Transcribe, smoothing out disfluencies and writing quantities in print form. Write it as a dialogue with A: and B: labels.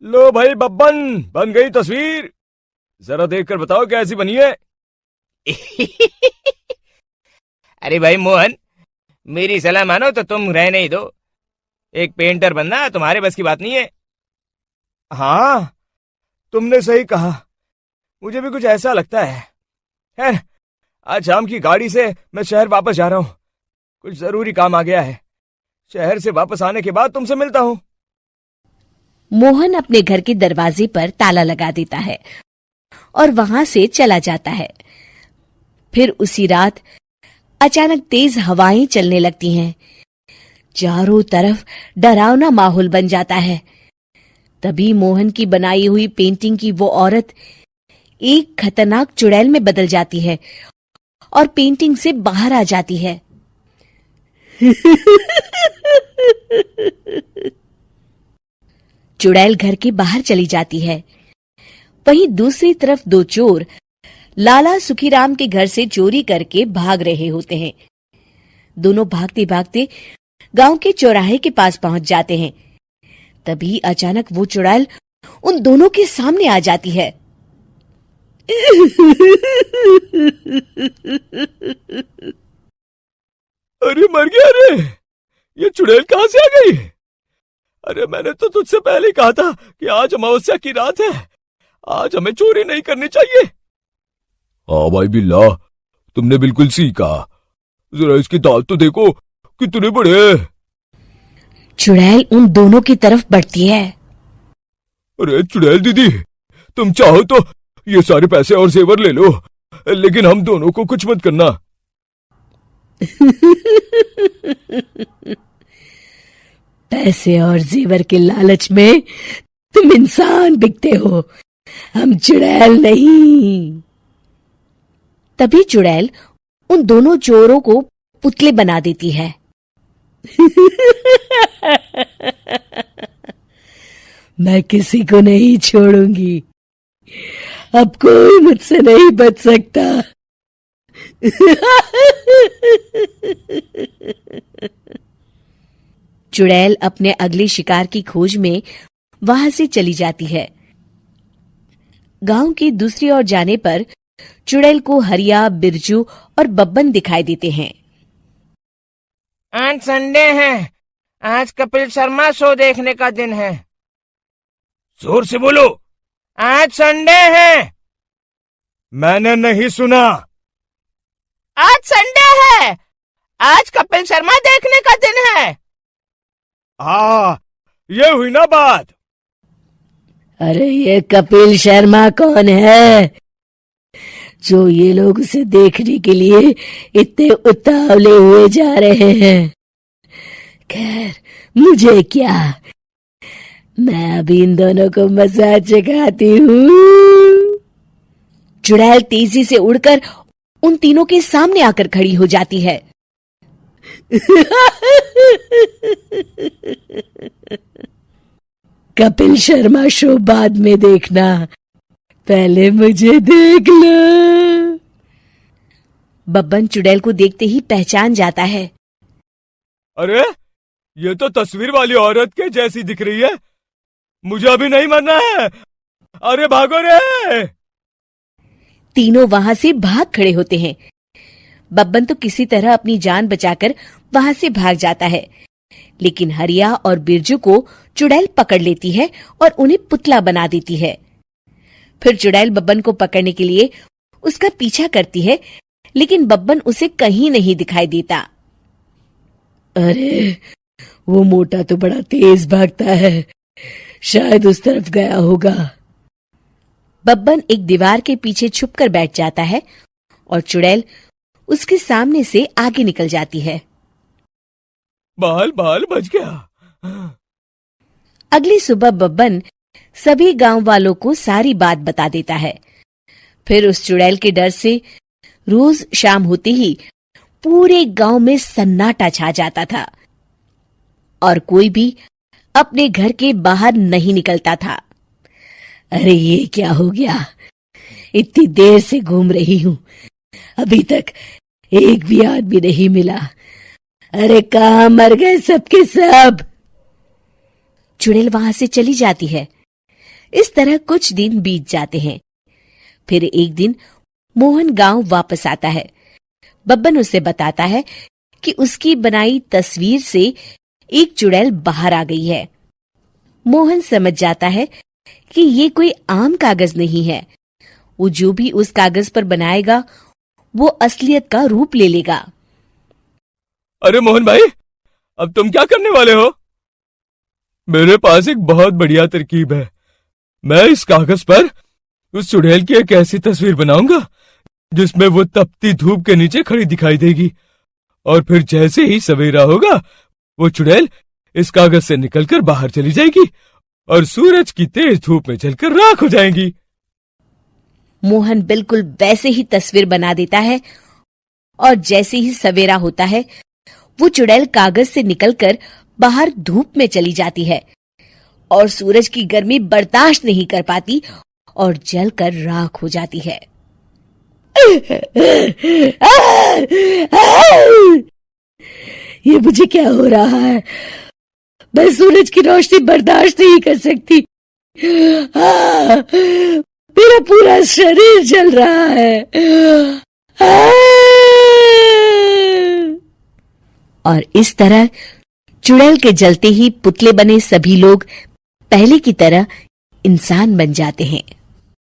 A: लो भाई बब्बन, बन गई तस्वीर। जरा देखकर बताओ कैसी बनी है।
B: अरे भाई मोहन, मेरी सलाह मानो तो तुम रहने ही दो। एक पेंटर बनना तुम्हारे बस की बात नहीं है।
A: हाँ, तुमने सही कहा। मुझे भी कुछ ऐसा लगता है। खैर, आज शाम की गाड़ी से मैं शहर वापस जा रहा हूँ। कुछ जरूरी काम आ गया है। शहर से वापस आने के बाद तुमसे मिलता हूँ।
C: मोहन अपने घर के दरवाजे पर ताला लगा देता है और वहां से चला जाता है। फिर उसी रात अचानक तेज हवाएं चलने लगती हैं। चारों तरफ डरावना माहौल बन जाता है। तभी मोहन की बनाई हुई पेंटिंग की वो औरत एक खतरनाक चुड़ैल में बदल जाती है और पेंटिंग से बाहर आ जाती है। चुड़ैल घर के बाहर चली जाती है। वहीं दूसरी तरफ दो चोर लाला सुखीराम के घर से चोरी करके भाग रहे होते हैं। दोनों भागते भागते गांव के चौराहे के पास पहुंच जाते हैं। तभी अचानक वो चुड़ैल उन दोनों के सामने आ जाती है।
A: अरे मर गया रे! ये चुड़ैल कहां से आ गई? अरे मैंने तो तुझसे पहले ही कहा था कि आज अमावस्या की रात है। आज हमें चोरी नहीं करनी चाहिए। हाँ भाई बिल्ला, तुमने बिल्कुल सही कहा। जरा इसके दांत तो देखो, कितने बड़े हैं।
C: चुड़ैल उन दोनों की तरफ बढ़ती है।
A: अरे चुड़ैल दीदी, तुम चाहो तो ये सारे पैसे और जेवर ले लो, लेकिन हम दोनों को कुछ मत करना।
C: पैसे और जेवर के लालच में तुम इंसान बिकते हो, हम चुड़ैल नहीं। तभी चुड़ैल उन दोनों चोरों को पुतले बना देती है। मैं किसी को नहीं छोड़ूंगी। अब कोई मुझसे नहीं बच सकता। चुड़ैल अपने अगले शिकार की खोज में वहां से चली जाती है। गांव की दूसरी ओर जाने पर चुड़ैल को हरिया, बिरजू और बब्बन दिखाई देते हैं।
B: आज संडे है, आज कपिल शर्मा शो देखने का दिन है।
A: जोर से बोलो।
B: आज संडे है।
A: मैंने नहीं सुना।
B: आज संडे है, आज कपिल शर्मा देखने का दिन है।
A: हाँ, ये हुई ना बात।
C: अरे ये कपिल शर्मा कौन है जो ये लोग उसे देखने के लिए इतने उतावले हुए जा रहे हैं? खैर, मुझे क्या, मैं अभी इन दोनों को मजा चखाती हूँ। चुड़ैल तेजी से उड़कर उन तीनों के सामने आकर खड़ी हो जाती है। कपिल शर्मा शो बाद में देखना, पहले मुझे देख लो। बब्बन चुड़ैल को देखते ही पहचान जाता है।
A: अरे ये तो तस्वीर वाली औरत के जैसी दिख रही है। मुझे अभी नहीं मरना है। अरे भागो रे!
C: तीनों वहां से भाग खड़े होते हैं। बब्बन तो किसी तरह अपनी जान बचाकर वहां से भाग जाता है, लेकिन हरिया और बिरजू को चुड़ैल पकड़ लेती है और उन्हें पुतला बना देती है। फिर चुड़ैल बब्बन को पकड़ने के लिए उसका पीछा करती है, लेकिन बब्बन उसे कहीं नहीं दिखाई देता। अरे वो मोटा तो बड़ा तेज भागता है, शायद उस तरफ गया होगा। बब्बन एक दीवार के पीछे छुपकर बैठ जाता है और चुड़ैल उसके सामने से आगे निकल जाती है।
A: बाल बाल बच गया।
C: अगली सुबह बब्बन सभी गांव वालों को सारी बात बता देता है। फिर उस चुड़ैल के डर से रोज शाम होते ही पूरे गांव में सन्नाटा छा जाता था और कोई भी अपने घर के बाहर नहीं निकलता था। अरे ये क्या हो गया? इतनी देर से घूम रही हूं, अभी तक एक भी आदमी नहीं मिला। अरे कहां मर गए सबके सब? चुड़ैल वहां से चली जाती है, इस तरह कुछ दिन बीत जाते हैं। फिर एक दिन मोहन गांव वापस आता है। बब्बन उसे बताता है कि उसकी बनाई तस्वीर से एक चुड़ैल बाहर आ गई है। मोहन समझ जाता है कि ये कोई आम कागज नहीं है। वो जो भी उस कागज पर बनाएगा वो असलियत का रूप ले लेगा।
A: अरे मोहन भाई, अब तुम क्या करने वाले हो? मेरे पास एक बहुत बढ़िया तरकीब है। मैं इस कागज पर उस चुड़ैल की एक ऐसी तस्वीर बनाऊंगा जिसमें वो तपती धूप के नीचे खड़ी दिखाई देगी, और फिर जैसे ही सवेरा होगा वो चुड़ैल इस कागज से निकलकर बाहर चली जाएगी और सूरज की तेज धूप में जलकर राख हो जाएंगी।
C: मोहन बिल्कुल वैसे ही तस्वीर बना देता है और जैसे ही सवेरा होता है वो चुड़ैल कागज से निकलकर बाहर धूप में चली जाती है और सूरज की गर्मी बर्दाश्त नहीं कर पाती और जलकर राख हो जाती है। ये मुझे क्या हो रहा है? मैं सूरज की रोशनी बर्दाश्त नहीं कर सकती। मेरा पूरा शरीर जल रहा है। और इस तरह चुड़ैल के जलते ही पुतले बने सभी लोग पहले की तरह इंसान बन जाते हैं।